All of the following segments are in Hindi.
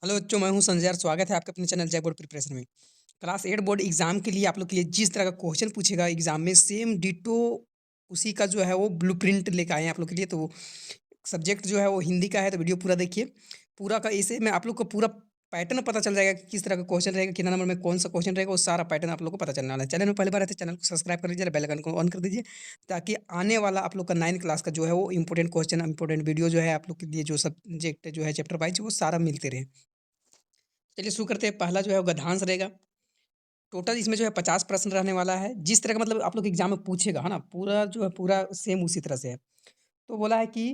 हेलो बच्चों, मैं हूं संजय और स्वागत है आपके अपने चैनल जय बोर्ड प्रिपरेशन में। क्लास 8 बोर्ड एग्जाम के लिए आप लोग के लिए जिस तरह का क्वेश्चन पूछेगा एग्जाम में सेम डिटो उसी का जो है वो ब्लूप्रिंट लेकर आए हैं आप लोग के लिए। तो सब्जेक्ट जो है वो हिंदी का है, तो वीडियो पूरा देखिए। पूरा का ऐसे में आप लोग को पूरा पैटर्न पता चल जाएगा कि किस तरह का क्वेश्चन रहेगा, कितना नंबर में कौन सा क्वेश्चन रहेगा, वो सारा पैटर्न आप लोग को पता चलने वाला है। चैनल में पहली बार आते हैं, चैनल को सब्सक्राइब कर लीजिए, बेल आइकन को ऑन कर दीजिए, ताकि आने वाला आप लोग का 9 क्लास का जो है वो इंपॉर्टेंट क्वेश्चन इंपॉर्टेंट वीडियो जो है आप लोग के लिए, जो सब्जेक्ट जो है चैप्टर वाइज, वो सारा मिलते रहे। चलिए शुरू करते हैं। पहला जो है वो गद्यांश रहेगा। टोटल इसमें जो है 50 प्रश्न रहने वाला है। जिस तरह का मतलब आप लोग एग्जाम में पूछेगा, है ना, पूरा जो है पूरा सेम उसी तरह से है। तो बोला है कि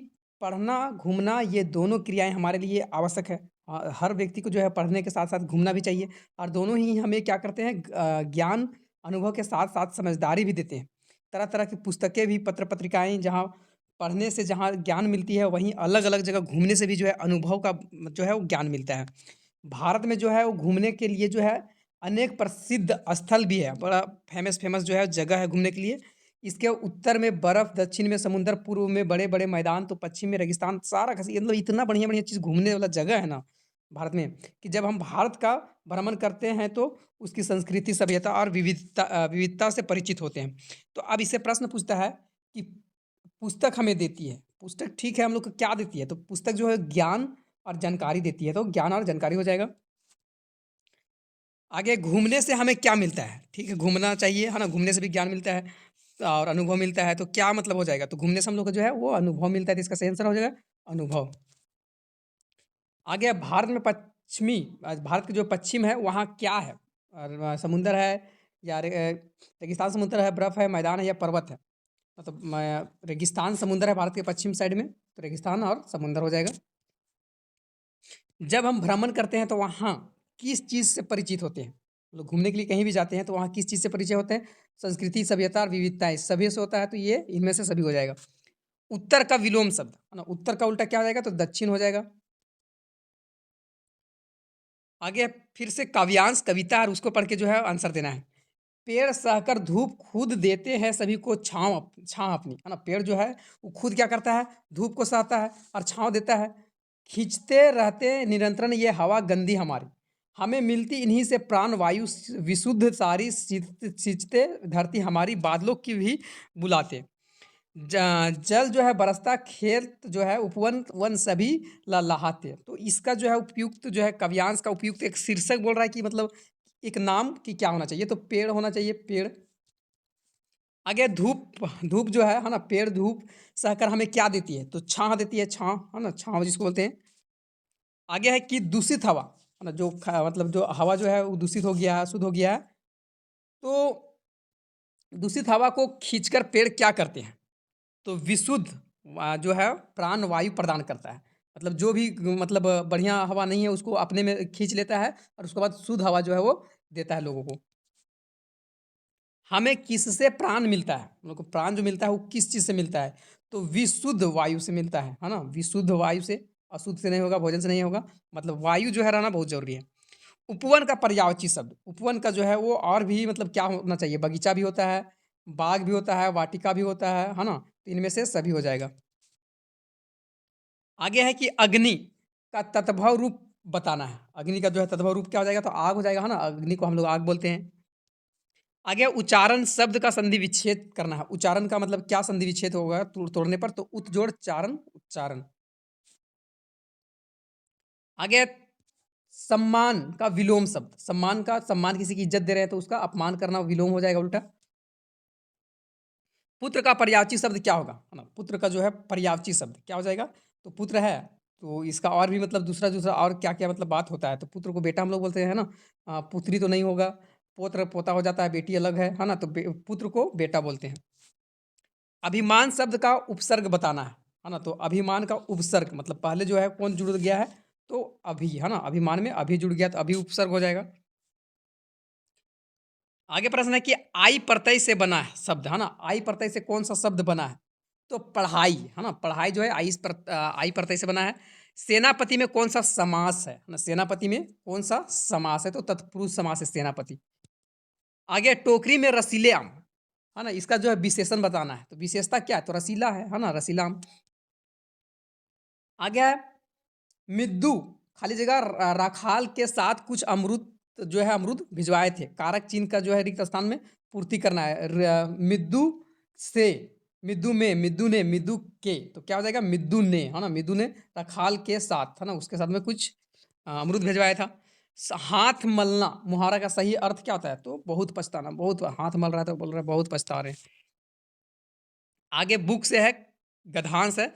पढ़ना घूमना ये दोनों क्रियाएं हमारे लिए आवश्यक है। हर व्यक्ति को जो है पढ़ने के साथ साथ घूमना भी चाहिए, और दोनों ही हमें क्या करते हैं, ज्ञान अनुभव के साथ साथ समझदारी भी देते हैं। तरह तरह की पुस्तकें भी, पत्र पत्रिकाएं, जहाँ पढ़ने से जहाँ ज्ञान मिलती है, वहीं अलग अलग जगह घूमने से भी जो है अनुभव का जो है वो ज्ञान मिलता है। भारत में जो है वो घूमने के लिए जो है अनेक प्रसिद्ध स्थल भी है, बड़ा फेमस फेमस जो है जगह है घूमने के लिए। इसके उत्तर में बर्फ, दक्षिण में समुद्र, पूर्व में बड़े बड़े मैदान, तो पश्चिम में रेगिस्तान, सारा का मतलब इतना बढ़िया बढ़िया चीज़ घूमने वाला जगह है ना भारत में, कि जब हम भारत का भ्रमण करते हैं तो उसकी संस्कृति, सभ्यता और विविधता से परिचित होते हैं। तो अब इससे प्रश्न पूछता है कि पुस्तक हमें देती है, पुस्तक ठीक है हम लोग को क्या देती है, तो पुस्तक जो है ज्ञान और जानकारी देती है, तो ज्ञान और जानकारी हो जाएगा। आगे घूमने से हमें क्या मिलता है, ठीक है, घूमना चाहिए, है ना, घूमने से भी ज्ञान मिलता है और अनुभव मिलता है, तो क्या मतलब हो जाएगा, तो घूमने से हम लोग को जो है वो अनुभव मिलता है, तो इसका सही आंसर हो जाएगा अनुभव। आगे भारत में पश्चिमी, भारत के जो पश्चिम है वहाँ क्या है, और समुंदर है या रेगिस्तान समुद्र है, बर्फ है, मैदान है या पर्वत है। मतलब रेगिस्तान समुंदर है भारत के पश्चिम साइड में, तो रेगिस्तान और समुंदर हो जाएगा। जब हम भ्रमण करते हैं तो वहाँ किस चीज़ से परिचित होते हैं, मतलब घूमने के लिए कहीं भी जाते हैं तो वहाँ किस चीज़ से परिचय होते हैं, संस्कृति, सभ्यता और विविधताएं सभी से होता है, तो ये इनमें से सभी हो जाएगा। उत्तर का विलोम शब्द, है ना, उत्तर का उल्टा क्या हो जाएगा, तो दक्षिण हो जाएगा। आगे फिर से काव्यांश, कविता, और उसको पढ़ के जो है आंसर देना है। पेड़ सहकर धूप खुद देते हैं सभी को छाँव, छाँव अपनी, है ना, पेड़ जो है वो खुद क्या करता है, धूप को सहता है और छाँव देता है। खींचते रहते निरंतरण ये हवा गंदी हमारी, हमें मिलती इन्हीं से प्राण वायु विशुद्ध सारी, सींचते धरती हमारी, बादलों की भी बुलाते। जल जो है बरसता, खेत जो है उपवन, वन सभी लहलहाते। तो इसका जो है उपयुक्त जो है काव्यांश का उपयुक्त एक शीर्षक बोल रहा है कि मतलब एक नाम कि क्या होना चाहिए, तो पेड़ होना चाहिए, पेड़। आगे धूप, धूप जो है ना, पेड़ धूप सहकर हमें क्या देती है, तो छाँव देती है, छाँव, है ना, छाँव जिसको बोलते हैं। आगे है कि दूषित हवा, है ना, जो मतलब जो हवा जो है वो दूषित हो गया है, शुद्ध हो गया है, तो दूषित हवा को खींचकर पेड़ क्या करते हैं, तो विशुद्ध जो है प्राण वायु प्रदान करता है। मतलब जो भी मतलब बढ़िया हवा नहीं है उसको अपने में खींच लेता है, और उसके बाद शुद्ध हवा जो है वो देता है लोगों को। हमें किससे प्राण मिलता है, हम लोग को प्राण जो मिलता है वो किस चीज़ से मिलता है, तो विशुद्ध वायु से मिलता है ना, विशुद्ध वायु से। अशुद्ध से नहीं होगा, भोजन से नहीं होगा, मतलब वायु जो है रहना बहुत जरूरी है। उपवन का पर्यायवाची शब्द, उपवन का जो है वो और भी मतलब क्या होना चाहिए, बगीचा भी होता है, बाग भी होता है, वाटिका भी होता है ना, तो इनमें से सभी हो जाएगा। आगे है कि अग्नि का तत्भव रूप बताना है, अग्नि का जो है तत्भव रूप क्या हो जाएगा, तो आग हो जाएगा, है ना, अग्नि को हम लोग आग बोलते हैं। आगे उच्चारण शब्द का संधि विच्छेद करना है, उच्चारण का मतलब क्या संधि विच्छेद होगा तोड़ने पर, तो उत जोड़ चारण, उच्चारण। आगे सम्मान का विलोम शब्द, सम्मान का, सम्मान किसी की इज्जत दे रहे हैं तो उसका अपमान करना विलोम हो जाएगा उल्टा। पुत्र का पर्यायवाची शब्द क्या होगा, है ना, पुत्र का जो है पर्यायवाची शब्द क्या हो जाएगा, तो पुत्र है, तो इसका और भी मतलब दूसरा दूसरा और क्या क्या मतलब बात होता है, तो पुत्र को बेटा हम लोग बोलते हैं ना, पुत्री तो नहीं होगा, पोत्र पोता हो जाता है, बेटी अलग है ना, तो पुत्र को बेटा बोलते हैं। अभिमान शब्द का उपसर्ग बताना है ना, तो अभिमान का उपसर्ग मतलब पहले जो है कौन जुड़ गया है, तो अभी, है ना, अभिमान में अभी जुड़ गया तो अभी उपसर्ग हो जाएगा। आगे प्रश्न है कि आई प्रत्यय से बना है शब्द, है ना, आई प्रत्यय से कौन सा शब्द बना है, तो पढ़ाई, है ना, पढ़ाई जो है आई प्रत्यय से बना है। सेनापति में कौन सा समास है ना, सेनापति में कौन सा समास है, तो तत्पुरुष समास है सेनापति। आगे टोकरी में रसीले आम, है ना, इसका जो है विशेषण बताना है, तो विशेषता क्या है, तो रसीला है ना, रसीला आम। आगे है मृदु खाली जगह राखाल के साथ कुछ अमृत जो है अमरूद भिजवाए थे। कारक चिन्ह का जो है रिक्त स्थान में पूर्ति करना है। मिद्दू से, मिद्दू में, मिद्दू ने, मिद्दू के, तो क्या हो जाएगा मिद्दू ने, है ना, मिद्दू ने राखाल के साथ, है ना, उसके साथ में कुछ अमरूद भिजवाया था। हाथ मलना मुहावरा का सही अर्थ क्या होता है? तो बहुत पछताना, बहुत हाथ मल रहा है तो बोल रहा है बहुत पछता रहे हैं। आगे बुक से है, गद्यांश है।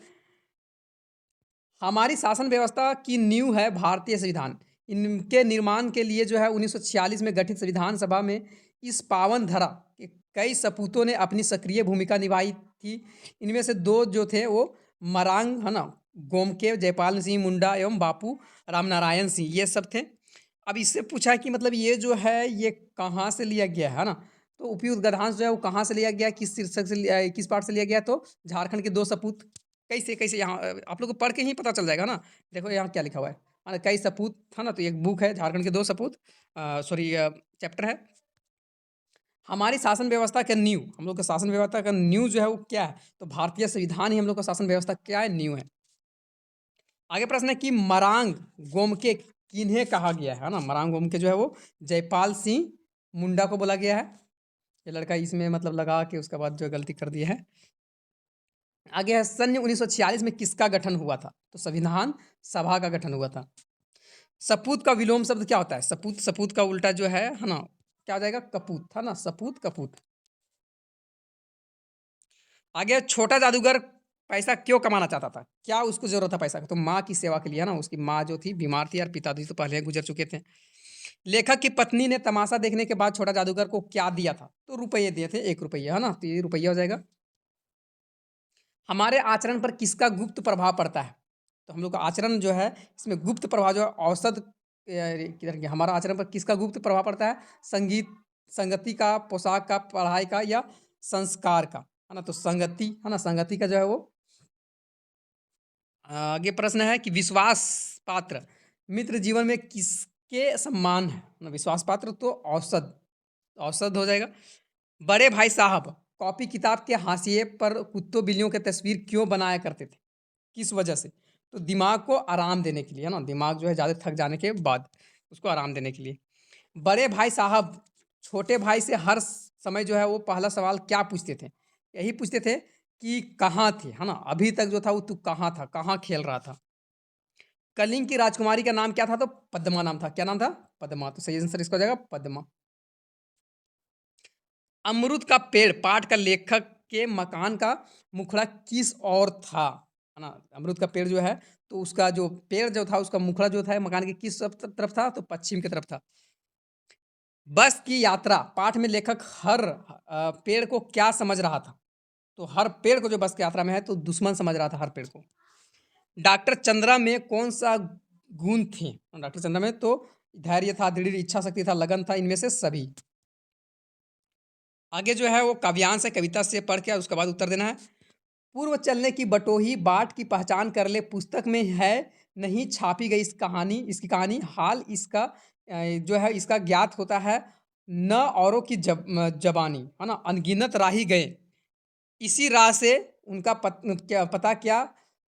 हमारी शासन व्यवस्था की नींव है भारतीय संविधान। इनके निर्माण के लिए जो है 1946 में गठित संविधान सभा में इस पावन धरा के कई सपूतों ने अपनी सक्रिय भूमिका निभाई थी। इनमें से दो जो थे वो मरांग, है ना, गोमके जयपाल सिंह मुंडा एवं बापू रामनारायण सिंह, ये सब थे। अब इससे पूछा है कि मतलब ये जो है ये कहाँ से लिया गया है ना, तो उपयुक्त गद्यांश जो है वो कहाँ से लिया गया, किस शीर्षक से किस पाठ से लिया गया, तो झारखंड के दो सपूत। कैसे कैसे यहाँ आप लोग को पढ़ के ही पता चल जाएगा ना। देखो यहाँ क्या लिखा हुआ है, कई सपूत था ना, तो एक बुक है झारखंड के दो सपूत, सॉरी चैप्टर है। हमारी शासन व्यवस्था का नींव, हम लोग का शासन व्यवस्था का नींव जो है वो क्या है, तो भारतीय संविधान ही हम लोग का शासन व्यवस्था क्या है, नींव है। आगे प्रश्न है कि मरांग गोमके किन्हें कहा गया है ना, मरांग गोमके जो है वो जयपाल सिंह मुंडा को बोला गया है। ये लड़का इसमें मतलब लगा के उसके बाद जो गलती कर दी है। आगे है सन 1946 में किसका गठन हुआ था, तो संविधान सभा का गठन हुआ था। सपूत का विलोम शब्द क्या होता है, सपूत, सपूत का उल्टा जो है ना, क्या हो जाएगा कपूत, था ना, सपूत कपूत। आगे छोटा जादूगर पैसा क्यों कमाना चाहता था, क्या उसको जरूरत था पैसा का, तो माँ की सेवा के लिए, है ना, उसकी माँ जो थी बीमार थी और पिताजी तो पहले गुजर चुके थे। लेखक की पत्नी ने तमाशा देखने के बाद छोटा जादूगर को क्या दिया था, तो रुपये दिए थे, 1 रुपया, है ना, तो ये रुपया हो जाएगा। हमारे आचरण पर किसका गुप्त प्रभाव पड़ता है, तो हम लोग का आचरण जो है इसमें गुप्त प्रभाव जो है औसत किधर गया, हमारा आचरण पर किसका गुप्त प्रभाव पड़ता है, संगीत, संगति का, पोशाक का, पढ़ाई का या संस्कार का, है ना, तो संगति, है ना, संगति का जो है वो। आगे प्रश्न है कि विश्वास पात्र मित्र जीवन में किसके सम्मान है ना, विश्वास पात्र तो औसत, औसत हो जाएगा। बड़े भाई साहब कॉपी किताब के हाशिए पर कुत्तों बिल्लियों की तस्वीर क्यों बनाया करते थे, किस वजह से, तो दिमाग को आराम देने के लिए, है ना, दिमाग जो है ज़्यादा थक जाने के बाद उसको आराम देने के लिए। बड़े भाई साहब छोटे भाई से हर समय जो है वो पहला सवाल क्या पूछते थे, यही पूछते थे कि कहाँ थे, है ना, अभी तक जो था वो तू कहाँ था, कहाँ खेल रहा था। कलिंग की राजकुमारी का नाम क्या था, तो पद्मा नाम था, क्या नाम था, पद्मा, तो सही आंसर इसका हो जाएगा पद्मा। अमरूद का पेड़ पाठ का लेखक के मकान का मुखड़ा किस ओर था, है ना, अमरूद का पेड़ जो है तो उसका जो पेड़ जो था उसका मुखड़ा जो था मकान के किस तरफ था, तो पश्चिम की तरफ था। बस की यात्रा पाठ में लेखक हर पेड़ को क्या समझ रहा था, तो हर पेड़ को जो बस की यात्रा में है तो दुश्मन समझ रहा था हर पेड़ को। डॉक्टर चंद्रा में कौन सा गुण थे, डॉक्टर चंद्रा में तो धैर्य था, दृढ़ इच्छा शक्ति था, लगन था, इनमें से सभी। आगे जो है वो काव्यांश है, कविता से पढ़ के उसके बाद उत्तर देना है। पूर्व चलने की बटोही बाट की पहचान कर ले, पुस्तक में है नहीं छापी गई इस कहानी, इसकी कहानी हाल इसका जो है इसका ज्ञात होता है न औरों की जबानी, है ना, अनगिनत राही गए इसी राह से उनका क्या पता क्या,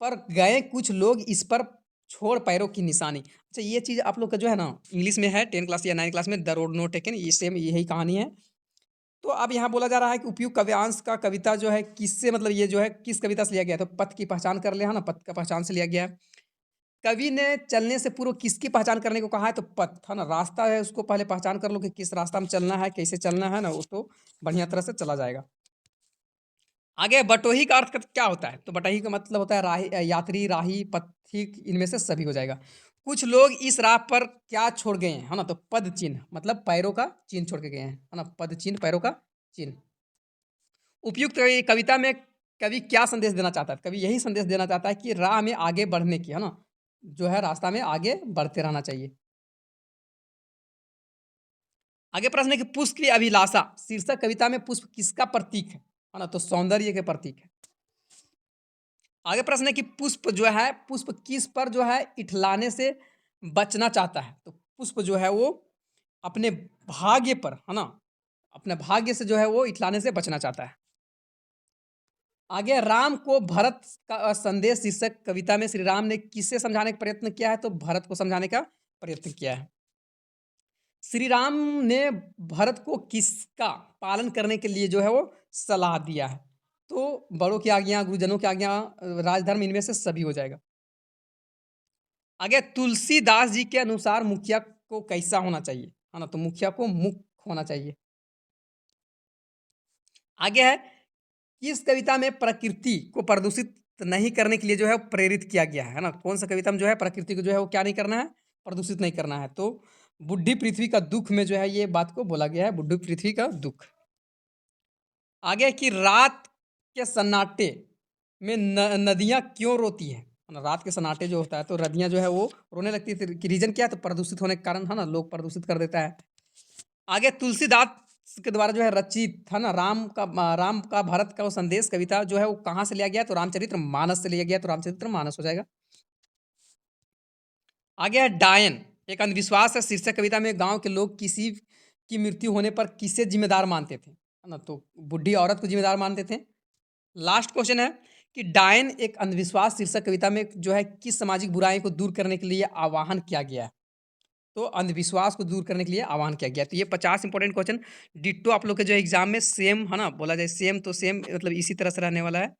पर गए कुछ लोग इस पर छोड़ पैरों की निशानी। अच्छा ये चीज़ आप लोग का जो है ना इंग्लिश में है 10 क्लास या 9 क्लास में, द रोड नोट टेकन, ये सेम यही कहानी है। तो अब यहाँ बोला जा रहा है कि उपयुक्त काव्यांश का कविता जो है किससे, मतलब ये जो है किस कविता से लिया गया है, तो पथ की पहचान कर ले, है ना, पथ का पहचान से लिया गया है। कवि ने चलने से पूर्व किसकी पहचान करने को कहा है, तो पथ, है ना, रास्ता है उसको पहले पहचान कर लो कि किस रास्ता में चलना है, कैसे चलना है ना, वो तो बढ़िया तरह से चला जाएगा। आगे बटोही का अर्थ क्या होता है, तो बटोही का मतलब होता है राही, यात्री, राही, पथिक, इनमें से सभी हो जाएगा। कुछ लोग इस राह पर क्या छोड़ गए हैं, है ना, तो पद चिन्ह, मतलब पैरों का चिन्ह छोड़ के गए हैं, है ना, पद चिन्ह, पैरों का चिन्ह। उपयुक्त कविता में कवि क्या संदेश देना चाहता है, कवि यही संदेश देना चाहता है कि राह में आगे बढ़ने की, है ना, जो है रास्ता में आगे बढ़ते रहना चाहिए। आगे प्रश्न है कि पुष्प की अभिलाषा शीर्षक कविता में पुष्प किसका प्रतीक है ना, तो सौंदर्य के प्रतीक है। आगे प्रश्न है कि पुष्प जो है पुष्प किस पर जो है इठलाने से बचना चाहता है, तो पुष्प जो है वो अपने भाग्य पर, है ना, अपने भाग्य से जो है वो इठलाने से बचना चाहता है। आगे राम को भरत का संदेश शीर्षक कविता में श्री राम ने किसे समझाने का प्रयत्न किया है? तो भरत को समझाने का प्रयत्न किया है। श्री राम ने भरत को किसका पालन करने के लिए जो है वो सलाह दिया है? तो बड़ों की आज्ञा, गुरुजनों की आज्ञा, राजधर्म, इनमें से सभी हो जाएगा। आगे तुलसीदास जी के अनुसार मुखिया को कैसा होना चाहिए? है ना? तो मुखिया को मुख होना चाहिए। आगे है किस कविता में प्रकृति को प्रदूषित नहीं करने के लिए जो है वो प्रेरित किया गया है ना? कौन सा कविता में जो है प्रकृति को जो है वो क्या नहीं करना है? प्रदूषित नहीं करना है। तो बुड्ढी पृथ्वी का दुःख में जो है ये बात को बोला गया है, बुड्ढी पृथ्वी का दुःख। आगे है कि रात के सन्नाटे में नदियाँ क्यों रोती हैं? है ना? रात के सन्नाटे जो होता है तो नदियाँ जो है वो रोने लगती है, तो रीज़न क्या है? तो प्रदूषित होने के कारण, है ना? लोग प्रदूषित कर देता है। आगे तुलसीदास के द्वारा जो है रचित, है ना, राम का भारत का वो संदेश कविता जो है वो कहाँ से लिया गया? तो रामचरितमानस से लिया गया, तो रामचरितमानस हो जाएगा। आगे है डायन, एक अंधविश्वास है। शीर्षक कविता में गाँव के लोग किसी की मृत्यु होने पर किसे ज़िम्मेदार मानते थे? है ना? तो बूढ़ी औरत को ज़िम्मेदार मानते थे। लास्ट क्वेश्चन है कि डायन एक अंधविश्वास शीर्षक कविता में जो है किस सामाजिक बुराई को दूर करने के लिए आह्वान किया गया है? तो अंधविश्वास को दूर करने के लिए आह्वान किया गया। तो ये 50 इंपॉर्टेंट क्वेश्चन डिट्टो आप लोग के जो एग्जाम में सेम, है ना, बोला जाए सेम, तो सेम मतलब इसी तरह से रहने वाला है।